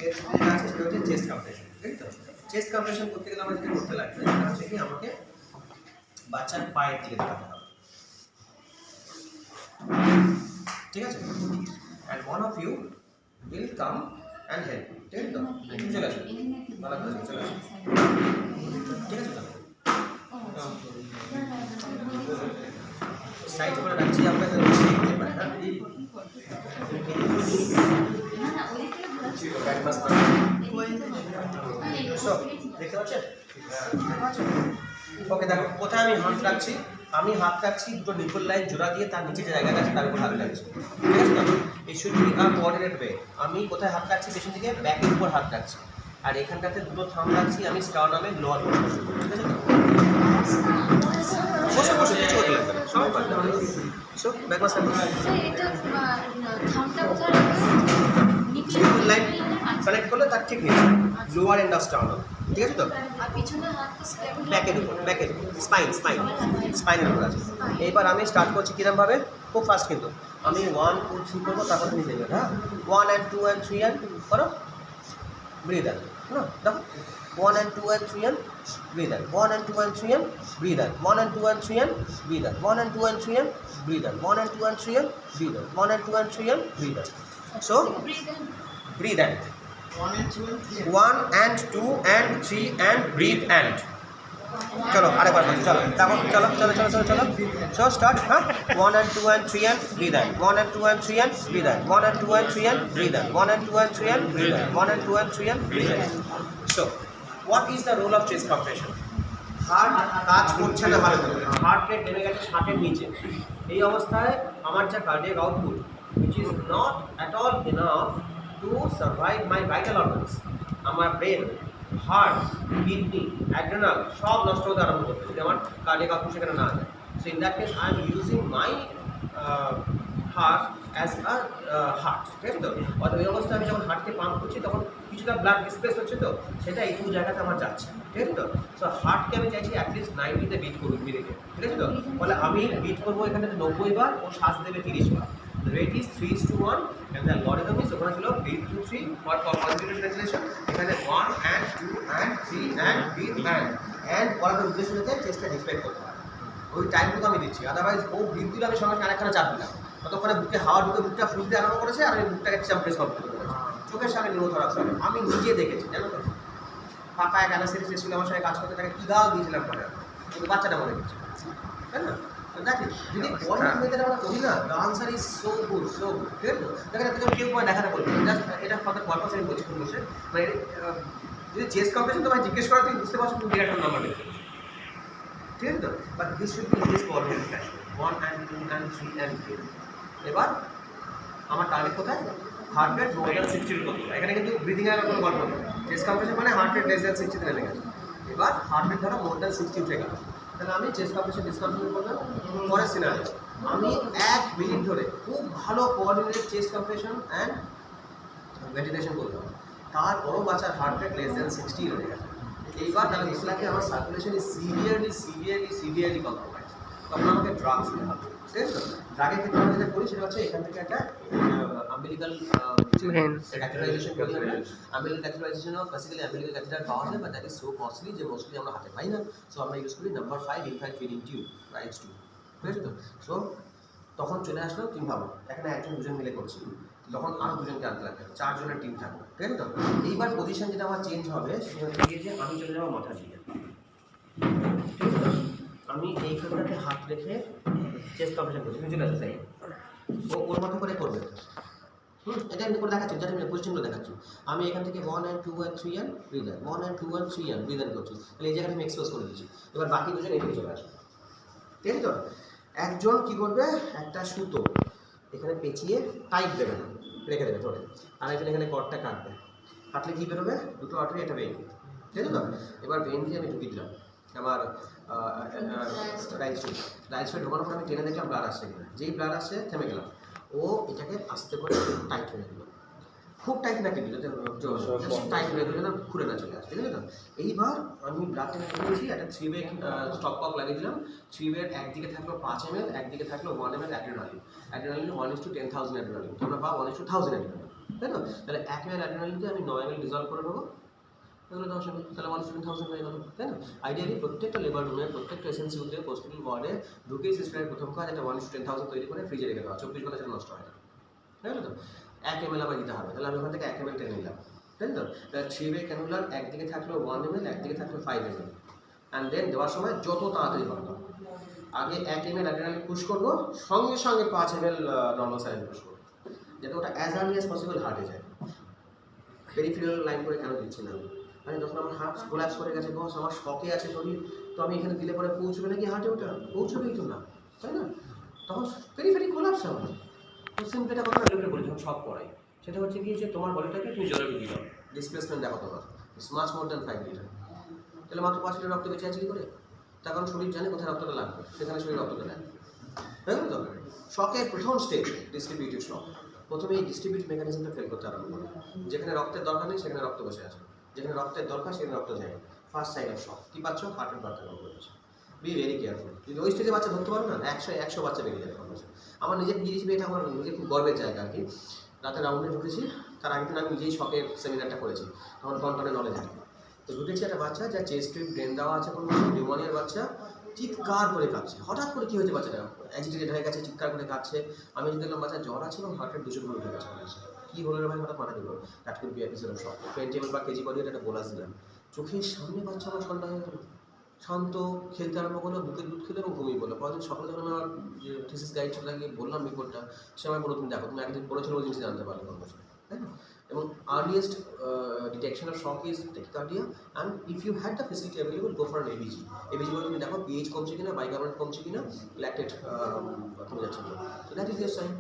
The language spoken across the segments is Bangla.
এর সাথে যেটা আছে সেটা হচ্ছে চেস্ট কম্প্রেশন, ঠিক তো? চেস্ট কম্প্রেশন করতে গেলে আমরা যেটা করতে লাগবে সেটা হচ্ছে কি আমাকে বাচ্চার পায়ের দিকে তাকাতে হবে, ঠিক আছে? And one of you will come and help, ঠিক আছে তো? চলে আসো, ভালো করে চলে আসো, ঠিক আছে তো? সাইড করে রাখছি, আমরা দেখতে পাই হ্যাঁ। দেখতে পাচ্ছেন? ওকে, দেখো কোথায় আমি হাত রাখছি, আমি হাত রাখছি দুটো নিপল লাইন জোড়া দিয়ে তার নিচে যে জায়গাটা আছে তার উপর হাত রাখছি, ঠিক আছে তো? এই should be a coordinate way. আমি কোথায় হাত রাখছি, পেছন দিকে ব্যাকের উপর হাত রাখছি, আর এখানটাতে দুটো থাম রাখছি আমি স্টার্নামের লোয়ার পোর্শন, ঠিক আছে তো? বসে বসে কিছু করতে লাগবে না, সবাই পারবে। সো ব্যাক মাস লাইন কানেক্ট করলে তার ঠিক নিচে লোয়ার এন্ড অফ স্টার্নাম, ঠিক আছে তো? ব্যাকের উপর, ব্যাকের স্পাইনের উপর আছে। এইবার আমি স্টার্ট করছি কিরমভাবে, খুব ফাস্ট কিন্তু আমি 1 2 3 করবো, তারপর তুমি দেবে হ্যাঁ 1 and 2 and 3 and করো, ব্রিথ আউট, হ্যাঁ দেখো 1 and 2 and 3 and breathe out, 1 and 2 and 3 and breathe out, 1 and 2 and 3 and breathe out, 1 and 2 and 3 and breathe out, 1 and 2 and 3 and breathe out, 1 and 2 and 3 and breathe out. So breathe out, 1 and 2 and 3 and breathe out. चलो আরেকবার বলি, চলো দেখো, চলো চলো চলো চলো চলো, সো স্টার্ট হ্যাঁ 1 and 2 and 3 and breathe out, 1 and 2 and 3 and breathe out, 1 and 2 and 3 and breathe out, 1 and 2 and 3 and breathe out, 1 and 2 and 3 and breathe out. So what is the role of chest compression? Heart কাজ করছে না ভালো করে, হার্ট রেট নেমে গেছে 60 এর নিচে, এই অবস্থায় আমার যা cardiac output which is not at all enough to survive my vital organs, আমার ব্রেন, হার্ট, কিডনি, অ্যাড্রেনাল সব নষ্ট হতে আরম্ভ করবে যদি আমার কার্ডিয়াক আউটপুট সেখানে না যায়। So in that case I am using my heart as a heart, ঠিক আছে তো? অর্থাৎ এই অবস্থায় আমি যখন হার্টকে পাম্প করছি তখন কিছুটা ব্লাড ডিসপ্লেস হচ্ছে, তো সেটা এই দু জায়গাতে আমার যাচ্ছে, ঠিক আছে তো? সো হার্টকে আমি চাইছি অ্যাটলিস্ট 90-তে বিট করুক মিনিটে, ঠিক আছে তো? ফলে আমি বিট করবো এখানে 90 বার, ও শ্বাস দেবে 30 বার। The rate is 3:1 and the logarithm is ওখানে ছিল breathe 2 3 for consecutive ventilation, এখানে 1 and 2 and 3 and breathe and করার উদ্দেশ্য হচ্ছে চেস্টটা ডিসপ্লেট করতে হয়, ওই টাইমটুকু আমি দিচ্ছি। আদারওয়াইজ ও ব্রিথ দিলে আমি সঙ্গে আরেকখানে চাপ দিলাম, ততক্ষণে বুকে হাওয়া ঢুকে বুকটা ফুলতে আরম্ভ করেছে আর আমি বুকটাকে চাম্প্রেস কমপ্লিট করেছি, চোখের সামনে নিউমোথরাক্স হবে, আমি নিজে দেখেছি জানো তো? ফাঁকা এক অ্যানাস্থেটিস্ট ছিল আমার সঙ্গে কাজ করতে, তাকে কী গাল দিয়েছিলাম পরে, কিন্তু বাচ্চাটা মনে গেছে, তাই না? দেখেন যদি বডি মেথড আমরা করি না, the answer is so good, ঠিক আছে? দেখেন তুমি কেউ পয়েন্ট দেখাতে বলবে জাস্ট এটা ফর দ্য পারপাস আমি বলছি কোন বসে, মানে যদি চেস্ট কম্প্রেশন তোমায় জিজ্ঞেস করা তুমি বুঝতে পারছো তুমি ডিরেক্ট নাম্বার দেবে, ঠিক আছে তো? But this should be this coordinated fashion 1 and 2 and 3 and 4। এবার আমার টার্গেট কোথায়, হার্ট রেট মোর দ্যান 60 করতে হবে, এখানে কিন্তু ব্রিদিং এর কোনো গল্প নেই, চেস্ট কম্প্রেশন মানে হার্ট রেট লেস দ্যান 60 তে নেমে গেছে, এবার হার্ট রেট ধরো মোর দ্যান 60 উঠে গেল, তাহলে আমি চেস্ট কম্প্রেশন ডিসকম্প্রেশন করলাম। পরের সিনারিও আমি 1 মিনিট ধরে খুব ভালো coordinated chest compression and ventilation করলাম, তারপরও বাচ্চার হার্ট রেট লেস দ্যান 60 রয়ে গেছে। এইবার তাহলে বুঝতে লাগে আমার সার্কুলেশন ইজ সিভিয়ারলি কম্প্রোমাইজ, তখন আমাকে ড্রাগস দিতে হবে, ঠিক আছে? ড্রাগের ক্ষেত্রে আমরা যেটা করি সেটা হচ্ছে এখান থেকে একটা আম্বিলিকাল ক্যাথেটারাইজেশন করি, umbilical catheterization basically umbilical catheter পাওয়া যায়, but that is so costly যে মোস্টলি আমরা হাতে পাই না, সো আমরা ইউজ করি number 5 in fact feeding tube, Ryle's tube, ঠিক আছে তো? সো তখন চলে আসলো, তুমি ভাবো এখানে একজন দুজন মিলে করছি, তখন আরও দুজনকে আনতে লাগবে, 4 জনের টিম থাকবে, ঠিক আছে তো? এইবার পজিশন যেটা আমার চেঞ্জ হবে সেটা হচ্ছে যে আমি চলে যাবো মাথার দিকে, ঠিক আছে তো? আমি এইখানটাতে হাত রেখে চেস্ট কম্প্রেশন করছি, তুমি চলে আসো তাই ও ওর মতো করে করবে, এটা আমি করে দেখাচ্ছি, যেটা আমি পজিশনগুলো দেখাচ্ছি। আমি এখান থেকে 1 and 2 and 3 and breathe out, 1 and 2 and 3 and breathe out করছি, তাহলে এই জায়গাটা আমি এক্সপোজ করে দিচ্ছি। এবার বাকি দুজন এখানে চলে আসবে, ঠিক আছে তো? একজন কী করবে, একটা সুতো এখানে পেঁচিয়ে টাইট দেবে না, রেখে দেবে ধরে, আর একজন এখানে কর্ডটা কাটবে, কাটলে কী বেরোবে, দুটো আর্টারি একটা ভেইন, ঠিক আছে তো? এবার ভেইন দিয়ে আমি ঢুকিয়ে দিলাম আমার রাইট ঢোকানোর পর আমি টেনে দেখলাম ব্লাড আসছে কিনা, যেই ব্লাড আসছে থেমে গেলাম, ও এটাকে আস্তে করে টাইট হয়ে দিল, খুব টাইট না কিন্তু টাইট হয়ে দিল না, খুলে না চলে আসে, ঠিক আছে তো? এইবার আমি ব্লাডটা নিয়েছি, একটা 3 ওয়ে স্টপ কক লাগিয়ে দিলাম, 3 ওয়ের একদিকে থাকলো 5 ml, একদিকে থাকলো 1 ml অ্যাড্রেনালিন 1:10,000 অ্যাড্রেনালিন, তোমরা পাও 1:1000 অ্যাড্রেনালিন, তাই না? তাহলে 1 ml অ্যাড্রেনালিনকে আমি 9 ml ডিজলভ করে নেবো, এগুলো 10 ml, তাহলে 110,000 হয়ে গেল, তাই না? আইডিয়ালি প্রত্যেকটা লেবার রুমে প্রত্যেকটা এসএনসিউতে হসপিটাল ওয়ার্ডে ঢুকেই সিস্টেমের প্রথম কাজ একটা 110,000 তৈরি করে ফ্রিজে রেখে দেওয়া, 24 ঘন্টা সেটা নষ্ট হয় না, তাই না? তো 1 ml আমার দিতে হবে, তাহলে আমি ওখান থেকে 1 ml টেনে নিলাম, তাই তো? তাহলে 3 ওয়ে ক্যানুলার একদিকে থাকলো 1 ml, একদিকে থাকলো 5 ml, অ্যান্ড দেন দেওয়ার সময় যত তাড়াতাড়ি পারবো আগে 1 ml অ্যাড্রেনালিন পুশ করবো, সঙ্গে সঙ্গে 5 ml নর্মাল সাইড পুশ করবো, যাতে ওটা অ্যাজ আর্লি অ্যাজ পসিবল হার্টে যায়। পেরিফেরাল লাইন করে কেন দিচ্ছি না আমি? মানে যখন আমার হার্ট কোল্যাপস করে গেছে, বস আমার শকে আছে শরীর, তো আমি এখানে দিলে পরে পৌঁছবে নাকি হার্টে? ওটা পৌঁছবেই তো না, তাই না? তখন পেরিফেরি কোল্যাপস হবে। তো সিম্পলি একটা কথা আমি বলি যখন সব পড়াই, সেটা হচ্ছে কি যে তোমার বডিটাকে তুমি জলে ডুবিয়ে দাও, ডিসপ্লেসমেন্ট দেখো তোমার it's much more than 5 litre, তাহলে মাত্র 5 লিটার রক্ত বেঁচে আছে কি করে? তার কারণ শরীর জানে কোথায় রক্তটা লাগবে, সেখানে শরীর রক্তটা নেয়, তাই তো? শকের প্রথম স্টেজ ডিস্ট্রিবিউটিভ শক, প্রথমে এই ডিস্ট্রিবিউটিভ মেকানিজমটা ফেল করতে আরম্ভ করে, যেখানে রক্তের দরকার নেই সেখানে রক্ত বসে আছে, যেখানে রক্তের দরকার সেখানে রক্ত যায়। ফার্স্ট সাইন অফ শক কী পাচ্ছ? হার্টের বার্তা করছে। বি ভেরি কেয়ারফুল, যদি ওই স্টেজে বাচ্চা ধরতে পারো না, 100 বাচ্চা বেরিয়ে যাবে কম্পালসারি। আমার নিজের নিজে এটা আমার নিজের খুব গর্বের জায়গা আর কি। রাতে রাউন্ডে ঢুকেছি, তার আগের দিন আমি নিজেই শকের সেমিনারটা করেছি, তখন কন্ট্রোলে নলেজ আছে। তো ঢুকেছি একটা বাচ্চা যার চেস্ট টিউব ব্রেন দেওয়া আছে, কোনো নিউমোনিয়ার বাচ্চা, চিৎকার করে কাঁদছে। হঠাৎ করে কী হয়েছে, বাচ্চাটা অ্যাজিটেটেড হয়ে গেছে, চিৎকার করে কাঁদছে। আমি যদি দেখলাম বাচ্চার জ্বর আছে এবং হার্টের 200 ঘন্টা উঠে গেছে। কী হলো রে ভাই, হঠাৎ মাথা দিল, that could be episode of shock. 20 ml বা কেজি বডি একটা বোলাস দিলাম, চোখের সামনে বাচ্চা আমার ঠান্ডা হয়ে গেল, শান্ত, খেলতে আরম্ভ করলো, বুকের দুধ খেলো এবং ঘুমিয়ে পড়লো। পরের দিন সকালে যখন আমার যে থিসিস গাইড ছিল তাকে বললাম রিপোর্টটা, সে আমার বলো তুমি দেখো, তুমি একদিন পড়েছিল ওই জিনিসটা জানতে পারলে কর্মচারী, তাই না? এবং earliest detection of shock is tachycardia, and if you had the facility available go for an ABG. ABG বলে তুমি দেখো পিএইচ কমছে কিনা, বাইকার্বনেট কমছে কিনা, ল্যাকটেট কমে যাচ্ছে কিনা, তো that is year sign.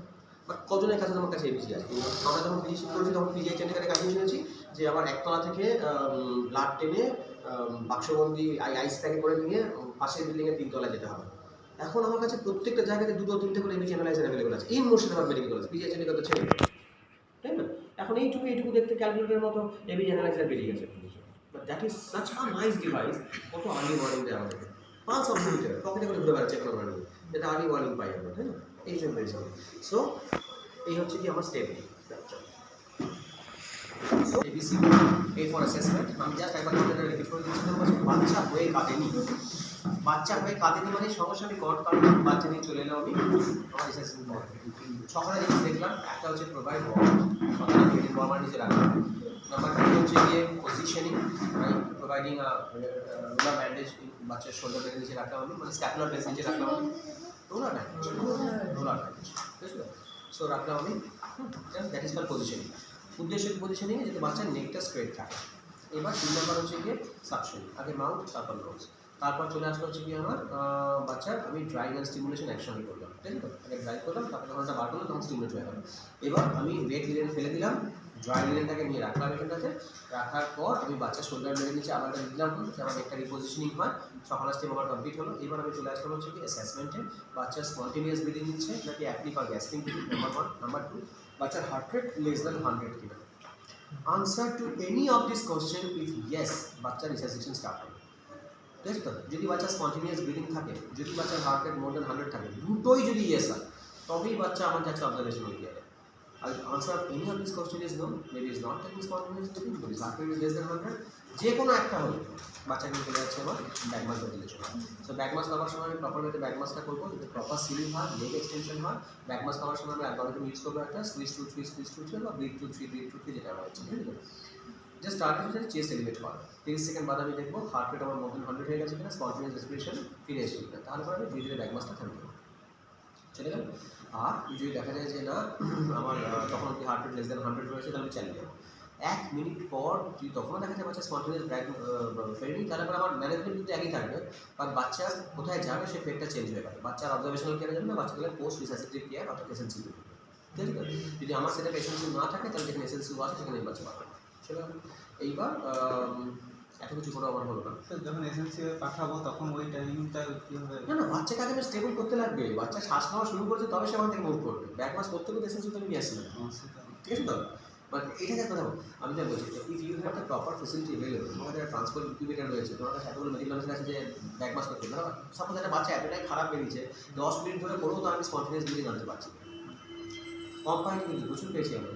But কজনের কাছে আমার কাছে এবিজি আছে? আমরা যখন পিজি শিফট করেছি তখন পিজিআই চেন্ডিকারের কাছে শুনেছি যে আমার একতলা থেকে ব্লাড টেনে বাক্সবন্দি আইস প্যাকে করে নিয়ে পাশের বিল্ডিংয়ের 3 তলায় যেতে হবে। এখন আমার কাছে প্রত্যেকটা জায়গাতে 2-3টে করে এবিজি অ্যানালাইজার অ্যাভেলেবল আছে in Murshidabad medical college, PGI চেন্ডিকার তো ছেড়ে, তাই না? এখন এইটুকু দেখতে ক্যালকুলেটরের মতো এবিজি অ্যানালাইজার বেরিয়ে গেছে। But that is such a nice device. কত আর্লি ওয়ার্নিং দেয় আমাদেরকে, পালস অফ মিনিটে পকেটে করে ঘুরে বেড়াচ্ছে কোনো ওয়ার্নিং, যেটা আর্লি ওয়ার্নিং পাই আমরা, তাই না? এই জন্য সো এই হচ্ছে কি আমার step. So ABC A for assessment, আমি জাস্ট একবার তোমাদের রিপিট করে দিচ্ছি। বাচ্চা হয়ে কাঁদেনি, বাচ্চা হয়ে কাঁদেনি মানে সঙ্গে সঙ্গে কট কাটলাম, বাচ্চা নিয়ে চলে এলাম আমি আমার অ্যাসেসমেন্ট পর। সকালে জিনিস দেখলাম, একটা হচ্ছে প্রোভাইড ওয়ার্মার নিচে রাখলাম, নাম্বার 2 হচ্ছে গিয়ে পজিশনিং, প্রোভাইডিং রোলার ব্যান্ডেজ বাচ্চার শোল্ডার ব্যান্ডেজ নিচে রাখলাম আমি, মানে স্ক্যাপুলার ব্যান্ডেজ নিচে রাখলাম আমি, রোলার ব্যান্ডেজ, ঠিক আছে? সো রাখলাম আমি, দ্যাট ইজ কল পজিশনিং। উদ্দেশ্য পজিশনিংয়ে যাতে বাচ্চার নেকটা স্ট্রেট থাকে। এবার 2 নাম্বার হচ্ছে গিয়ে সাকশন, আগে মাউথ তারপর নোজ, তারপর চলে আসলো হচ্ছে গিয়ে আমার বাচ্চার আমি ড্রাইভ অ্যান্ড স্টিমুলেশন একসঙ্গে করলাম, ঠিক আছে? আগে ড্রাইভ করলাম, তারপর যখন ওটা বার করলাম তখন স্টিমুলেট হয়ে গেল। এবার আমি ওয়েট লিনেন ফেলে দিলাম, ড্রাই লিনেনটাকে নিয়ে রাখলাম এখানটাতে, রাখার পর আমি বাচ্চার শোল্ডার মেরে নিচে আবার দিলাম, আমার একটা রিপোজিশনিং হয়, সকাল স্টেপ আমার কমপ্লিট হলো। এবার আমি চলে আসলাম হচ্ছে কি অ্যাসেসমেন্টে, বাচ্চার স্পন্টেনিয়াস ব্রিদিং নিচ্ছে নাকি অ্যাপনি ফর গ্যাসপিং, নাম্বার 1, নাম্বার 2 বাচ্চার হার্ট রেট লেস দ্যান 100 কিনা। Answer to any of this question if yes, বাচ্চার রিসাসিটেশন স্টার্ট হবে, ঠিক আছে? তো যদি বাচ্চার স্পন্টেনিয়াস ব্রিদিং থাকে, যদি বাচ্চার হার্ট রেট মোর দ্যান 100 থাকে, দুটোই যদি ইয়েস হয়, তবেই বাচ্চা আমার যাচ্ছে অবজারভেশন এরিয়ায়। আর answer any of this question is no, maybe is not taking spontaneous breathing, maybe heart rate is less than 100, যে কোনো একটা হলে বাচ্চাকে চলে যাচ্ছে আমার ব্যাকমাস দিলে চলে। সো ব্যাকমাস খাওয়ার সময় আমি প্রপার ওয়েতে ব্যাকমাসটা করবো, যদি প্রপার সিলিং হয়, লেগ এক্সটেনশন হয়। ব্যাকমাস খাওয়ার সময় আমি অ্যালগরিদম ইউজ করবো একটা স্কুইজ টু 3 বা ব্রিথ টু 3 যেটা হচ্ছে, ঠিক আছে? জাস্ট স্টার্ট হচ্ছে চেস্ট এলিভেট করা, 30 সেকেন্ড বাদ আমি দেখবো হার্ট রেট আমার মতন 100 হয়ে গেছে কিনা, স্পন্টেনিয়াস রেসপিরেশন ফিরে এসে কিনা, তাহলে পরে আমি ধীরে ধীরে ব্যাকমাসটা থামবো, চলে গেল। আর যদি দেখা যায় যে না আমার তখন কি হার্ট রেট লেস দ্যান 100 রয়েছে, তাহলে আমি চালিয়ে যাবো। 1 মিনিট পর যদি তখনও দেখা যায় বাচ্চা স্পন্টেনিয়াস ব্যাক ফেরেনি, তাহলে পরে আমার ম্যানেজমেন্ট কিন্তু একই থাকবে, বাট বাচ্চা কোথায় যাবে সেই ফেরটা চেঞ্জ হয়ে গেল। বাচ্চার অবজারভেশনাল কেয়ারে যাবে না, বাচ্চাগুলো পোস্ট রিসাসিটিভ কেয়ার অর্থাৎ এসএনসি, ঠিক আছে? যদি আমার সেটা এসএনসি না থাকে তাহলে যেখানে এসএনসি আছে সেখানে বাচ্চা পাবে, চলে গেল। এইবার এত কিছু করে আমার হলো না, যখন এসএনসি পাঠাবো তখন ওই টাইমিংটা কীভাবে? না বাচ্চাকে আগে স্টেবল করতে লাগবে, বাচ্চা শ্বাস নেওয়া শুরু করছে তবে সে আমার থেকে মুভ করবে। ব্যাকমাস করতে করতে এসএনসি তুমি নিয়ে আসবে, ঠিক আছে? তো বাট এটা একটা কথা আমি যা বলছি, if you have the proper facility available, তোমাদের একটা ট্রান্সপোর্ট ইনকিউবেটর রয়েছে, তোমার কাছে এতগুলো মেডিকেল অফিসার আছে যে ব্যাকমাস করতে পারো। সাপোজ একটা বাচ্চা এতটাই খারাপ বেরিয়েছে 10 মিনিট ধরে করেও তো আমি স্পন্টেনিয়াস ব্রিদিং আনতে পারছি, কম পাইনি কিন্তু প্রচুর পেয়েছি আমরা।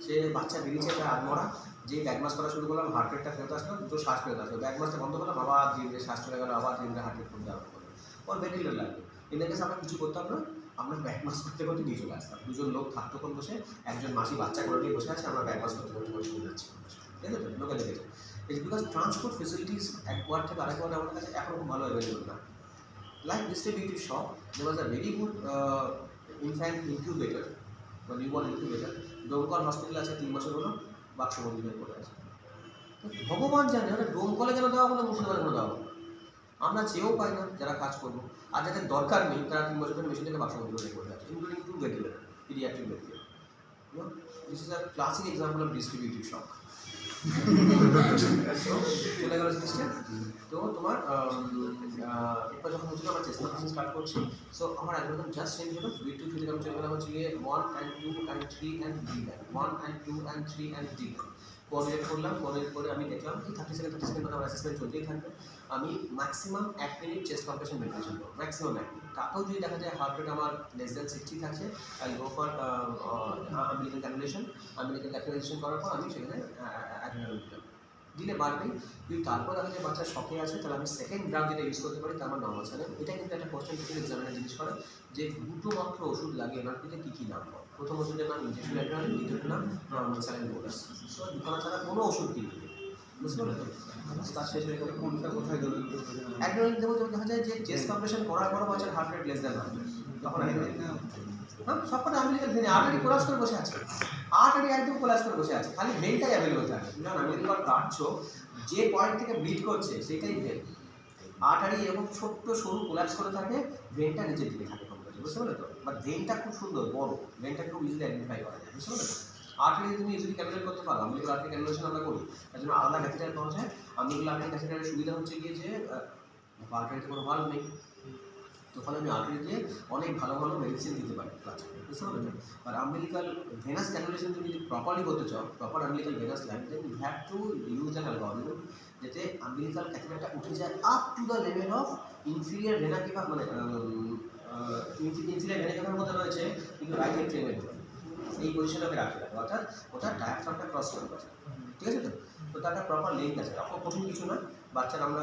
সে বাচ্চা বেরিয়েছে প্রায় আধমরা, যে ব্যাক মাস করা শুরু করলাম হার্ট রেটটা ফেরত আসলো, দুটো শ্বাস ফেরত আসলো, ব্যাক মাসটা বন্ধ করলাম, আবার ধীরে ধীরে শ্বাস চলে গেলো, আবার ধীরে ধীরে হার্ট রেট কমতে আরম্ভ করলো, ওর ভেন্টিলেটার লাগবে। এদের কাছে আমরা কিছু করতাম না, আমরা ব্যাক মাস করতে করতে দিয়ে চলে আসতাম। দুজন লোক থাকতো কোন বসে, একজন মাসি বাচ্চা করে নিয়ে বসে আছে, আমরা ব্যাক মাস করতে করতে চলে যাচ্ছি, ঠিক আছে তো, লোকে দেখেছে। ইটস বিকজ ট্রান্সপোর্ট ফেসিলিটিস এক ওয়ার্ড থেকে আরেক ওয়ার্ড আমাদের কাছে এখন খুব ভালো অ্যাভেলেবল না। Like distributive shop, there was a very good infant incubator, বা newborn incubator, ডোমকল হসপিটাল আছে 3 বছর হলো, বাক্সবন্দি হয়ে পড়ে আছে। তো ভগবান জানে ওটা ডোমকলে কেন দেওয়া হলো, মুর্শিদাবাদে কেন দেওয়া হলো, আমরা চেয়েও পাই না যারা কাজ করবো, আর যাদের দরকার নেই তারা 3 বছর ধরে মেশিন থেকে বাক্সবন্দি হয়ে পড়ে আছে, including 2 ventilator, pediatric ventilator. This is a classic example of distributive shock. চলে গেল জিনিসটা। তো তোমার এরপর যখন হচ্ছিল আমরা চেষ্টা স্টার্ট করছি, সো আমার অ্যালগরিদম জাস্ট চেঞ্জ হলো, V2 থেকে আমি চলে গেলাম হচ্ছে 1 and 2 and 3 and D line, 1 and 2 and 3 and D line, coordinate করলাম, কোঅর্ডিনেট করে আমি দেখলাম এই 30 সেকেন্ড আমার অ্যাসেসমেন্ট চলতেই থাকবে, আমি maximum 1 minute chest compression meditation করবো, ম্যাক্সিমাম 1 মিনিট। তাতেও যদি দেখা যায় হার্ট রেট আমার লেস দ্যান 60 থাকছে, I go for umbilical calculation, umbilical calculation করার পর আমি সেখানে অ্যাড্রিনালিন দিলাম, দিলে বাড়বে। যদি তারপর দেখা যায় বাচ্চা শখে আছে, তাহলে আমি সেকেন্ড ড্রাগ যেটা ইউজ করতে পারি, তার আমার নর্মাল স্যালাইন। এটা কিন্তু একটা কোশ্চেন থেকে এক্সামিনার জিজ্ঞেস করে যে দুটো মাত্র ওষুধ লাগে এনার্জিতে কী কী নাম হয়, প্রথম ওষুধের নাম ইনজেকশন অ্যাড্রিনালিন, দ্বিতীয়টার নাম নর্মাল স্যালাইন বোনাস। সো দুখানা ছাড়া কোনো ওষুধ দিই, বুঝতে পারলে তো? তার শেষ হয়ে গেলে কোনটা কোথায় দেবেন? অ্যাড্রিনালিন দেবো যখন দেখা যায় যে চেস্ট কম্প্রেশন করার পরও বাচ্চার হার্ট রেট লেস দ্যান 100, তখন হ্যাঁ সবকটা আমেরিকান ভেনে আর্টারি কোলাপস করে বসে আছে, আর্টারি একদম কোলাপস করে বসে আছে, খালি ভেনটাই অ্যাভেলেবল থাকে। যখন আমেরিকান কাটছো যে পয়েন্ট থেকে ব্লিড করছে সেটাই ভেন, আর্টারি এরকম ছোট্ট সরু কোলাপস করে থাকে, ভেনটা নিচের দিকে থাকে, বুঝতে পারলে তো? বাট ভেনটা খুব সুন্দর বড়, ভেনটা খুব ইজিলি আইডেন্টিফাই করা যায়, বুঝতে পারলে তো? আর্টারি তুমি ইজিলি ক্যালকুলেট করতে পারো, আমেরিকান আর্টারি ক্যালকুলেশন আমরা করি, তার জন্য আলাদা ক্যাথিটার পাওয়া যায়। আমেরিকান আর্টারি ক্যাথিটারের সুবিধা হচ্ছে গিয়ে যে আর্টারিতে কোনো ভাল্ব নেই, তো ফলে আমি আর্টারিতে অনেক ভালো ভালো মেডিসিন দিতে পারি, বুঝতে পারলেন? আর আম্বিলিক্যাল ভেনাস ক্যালকুলেশন যদি প্রপারলি করতে চাও, proper umbilical venous line, then you have to use an algorithm যাতে আম্বিলিক্যাল ক্যাথিটারটা উঠে যায় up to the level of inferior vena cava, মানে ইনফিরিয়ার ভেনা কেভার মধ্যে রয়েছে কিন্তু রাইট এন্ট্রিমের এই পজিশনে আমি রাখতে হবে, অর্থাৎ ওটা ডায়াফ্রামটা ক্রস করে পাচ্ছে, ঠিক আছে তো? তো তার একটা প্রপার লেন্থ আছে, তখন কঠিন কিছু না। বাচ্চারা আমরা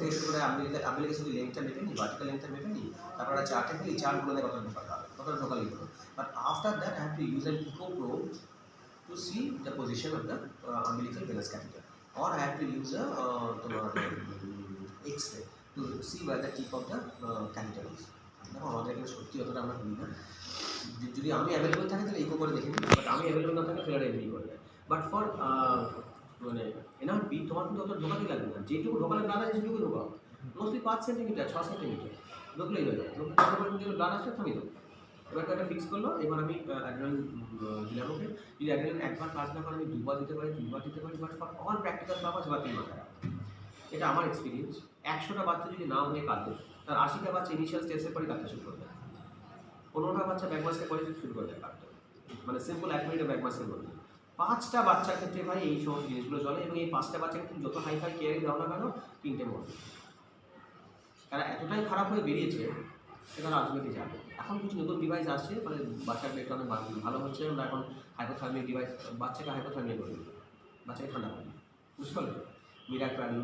থেকে শুরু করে আমেরিকা শুধু লেন্থটা মেপে নিই, ভার্টিক্যাল লেন্থটা মেপে নিই, তারপর একটা চার্টে ফেলি, চার্ট গুলো কতটা ঢোকাতে হবে, কতটা ঢোকালেই হলো। But after that I have to use an echo probe to see the position of the umbilical venous catheter, or I have to use a তোমার X-ray to see where the tip of the catheter is. দেখো আমাদের এখানে সত্যি অতটা আমরা করি না, যদি আমি অ্যাভেলেবল থাকি তাহলে ইকো করে দেখে নিই, বাট আমি অ্যাভেলেবল না থাকলে ফেলার এমনি করে দেয়। বাট ফর মানে এনআরপি তোমার কিন্তু অত ঢোকাতেই লাগবে না, যেটুকু ঢোকালে ব্লাড আছে সেটুকু ঢোকাও, মোস্টলি 5 সেন্টিমিটার 6 সেন্টিমিটার ঢোকলেই হয়ে যায়, ব্লাড আসলে থামিয়ে দেবো। এবার তো একটা ফিক্স করলো, এবার আমি অ্যাড্রিনালিন দিলাম ওকে, যদি অ্যাড্রিনালিন একবার কাজ না করে আমি 2বার দিতে পারি, 3বার দিতে পারি, but for all practical purpose বা 3 মাথায়। এটা আমার এক্সপিরিয়েন্স। 100টা বাচ্চা যদি না হয়ে কাঁদে, তার 80টা বাচ্চা ইনিশিয়াল স্টেজের পরে কাঁদতে শুরু করে দেয়, 15টা বাচ্চা ব্যাকমাসকে পরে শুরু করে দেয় কাঁদতে, মানে সিম্পল 1 মিনিটে ব্যাকমাসের মধ্যে। 5টা বাচ্চার ক্ষেত্রে ভাই এই সমস্ত জিনিসগুলো চলে, এবং এই 5টা বাচ্চাকে তুমি যত হাই ফাই কেয়ারে দাও না কেন, 3টে মরবে। তারা এতটাই খারাপ হয়ে বেরিয়েছে সেটা আলটিমেটলি যাবে। এখন কিছু নতুন ডিভাইস আসছে, মানে বাচ্চার পেটটা অনেক ভালো হচ্ছে, আমরা এখন হাইপোথার্মিক ডিভাইস, বাচ্চাকে হাইপোথার্মিক করে দিই, বাচ্চাকে ঠান্ডা করে দিই, বুঝতে পারলে? মিরাক্রাল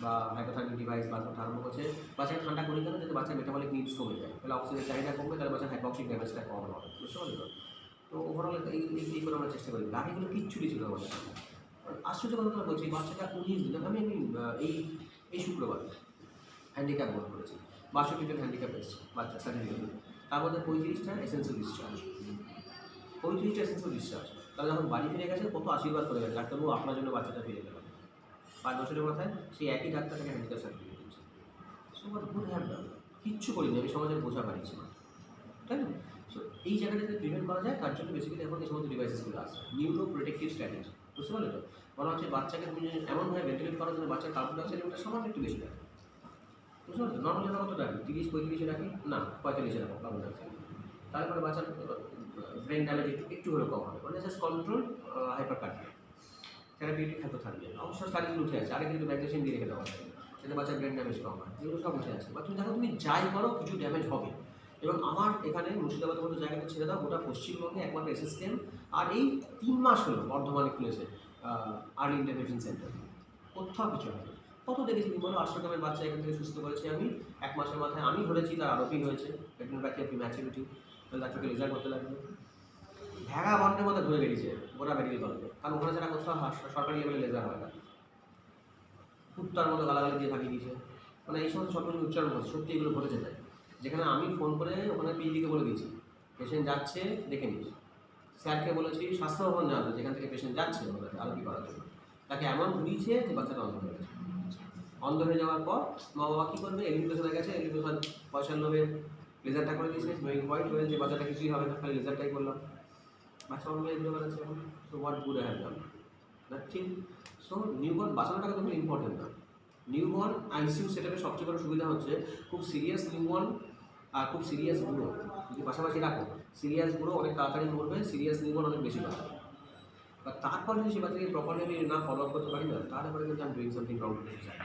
বা হাইপোথার্মিক ডিভাইস বা আরম্ভ করছে, বাচ্চাকে ঠান্ডা করে কেন, যাতে বাচ্চার মেটাবলিক নিডস কমে যায়, তাহলে অক্সিজেনের চাহিদা কমবে, তাহলে বাচ্চার হাইপক্সিক ড্যামেজটা কম হবে, বুঝতে পারলে তো? তো ওভারঅল এই করে আমরা চেষ্টা করি, বাকিগুলো কিচ্ছুটি ছিল আমাদের সামনে। আশ্চর্য কথা বলছি, বাচ্চাটা 19 দিন, আমি এই শুক্রবার হ্যান্ডিক্যাপ বোর্ড করেছি, 62 জন হ্যান্ডিক্যাপ এসেছে বাচ্চা সার্টিফিকেট, তার মধ্যে 35টা এসেন্সিয়াল ডিসচার্জ, 35টা এসেন্সিয়াল ডিসচার্জ। তারা যখন বাড়ি ফিরে গেছে কত আশীর্বাদ করে গেছে, ডাক্তারবাবু আপনার জন্য বাচ্চাটা ফিরে গেল। 5 বছরের মাথায় সেই একই ডাক্তার তাকে হ্যান্ডিক্যাপ সার্টিফিকেট দিচ্ছে। সো হোয়াট গুড হ্যাভ ডান, কিচ্ছু করিনি, আমি সমাজের বোঝা বাড়িয়েছি না, তাই না? সো এই জায়গাটাতে প্রিভেন্ট করা যায়, তার জন্য বেসিক্যালি এখন এই সমস্ত ডিভাইসেসগুলো আসে, নিউরো প্রোটেক্টিভ স্ট্র্যাটেজি, বুঝতে পারলে তো? বলা হচ্ছে বাচ্চাকে তুমি এমনভাবে ভেন্টিলেট করার জন্য বাচ্চার কার্বন ডাইঅক্সাইড লেভেলটা সামান্য একটু বেশি রাখে, বুঝতে পারছো? নর্মালি আমরা কত রাখি, 30-35 রাখি না, 45 রাখো কার্বন ডাইঅক্সাইড, তারপরে বাচ্চার ব্রেন ড্যামেজ একটু হলেও কম হবে, মানে জাস্ট কন্ট্রোল হাইপারকার্ডিয়া, থেরাপিউটিক হাইপোথার্মিয়া। অবশ্য স্টাডিগুলো উঠে আছে, আগে কিন্তু ম্যাগনেসিয়াম দিয়ে রেখে দেওয়া হয় যাতে বাচ্চার ব্রেন ড্যামেজ কম হয়, এগুলো সব উঠে আছে। বা তুমি দেখো তুমি যাই করো কিছু ড্যামেজ হবে, এবং আমার এখানে মুর্শিদাবাদের মতো জায়গাটা ছেড়ে দাও, গোটা পশ্চিমবঙ্গে একমাত্র এসএসকেএম আর এই 3 মাস হলো বর্ধমানে খুলেছে আর্লি ইন্টারভেনশন সেন্টার। কোথাও কিছু হয় না। কত দেখেছি তুমি বলো, 800 গ্রামের বাচ্চা এখান থেকে সুস্থ করেছি আমি 1 মাসের মাথায়। আমি ধরেছি তার আরোপি হয়েছে প্রেগনেন্ট ম্যাচুরিটি, তাহলে তার থেকে রেজাল্ট করতে লাগবে। ভেড়া বন্ডের মধ্যে ঘুরে বেরিয়েছে গোটা মেডিকেল কলেজে, কারণ ওখানে যারা কোথাও সরকারি লেভেলে লেজার হয় না, কুত্তার মতো গালাগালি দিয়ে থাকিয়ে দিয়েছে। মানে এই সমস্ত শব্দগুলো উচ্চারণ করছে, সত্যি এগুলো ঘটেছে তাই। যেখানে আমি ফোন করে ওখানে পিজিকে বলে দিয়েছি পেশেন্ট যাচ্ছে দেখে নিস, স্যারকে বলেছি স্বাস্থ্য ভবন যাবে যেখান থেকে পেশেন্ট যাচ্ছে ওখানে আরোপি করার জন্য, তাকে এমন ঘুরিয়েছে যে বাচ্চাটা অন্ধ হয়ে গেছে। অন্ধ হয়ে যাওয়ার পর মা বাবা কী করবে, এলিমিনেশন হয়ে গেছে, এলিমিনেশন পয়সার লোভে লেজারটা করে দিয়েছে, হোয়াইট হয়ে যে বাচ্চাটা কিছুই হবে না, খালি লেজারটাই করলাম, বাচ্চা অন্য এগুলো করাচ্ছে এখন। So what good have done nothing. So newborn বাঁচানোটাকে তো খুব ইম্পর্টেন্ট না। নিউবর্ন আইসিইউ সেটাকে সবচেয়ে বড় সুবিধা হচ্ছে খুব সিরিয়াস নিউবর্ন আর খুব সিরিয়াস বুড়ো যদি পাশাপাশি রাখো, সিরিয়াস বুড়ো অনেক তাড়াতাড়ি মরবে, সিরিয়াস নিউবর্ন অনেক বেশি বাঁচবে। বা তারপর যদি সে বাচ্চাকে প্রপারলি আমি না ফলো আপ করতে পারি না, তারপরে কিন্তু আমি ডুইং সামথিং রং করতে চাই।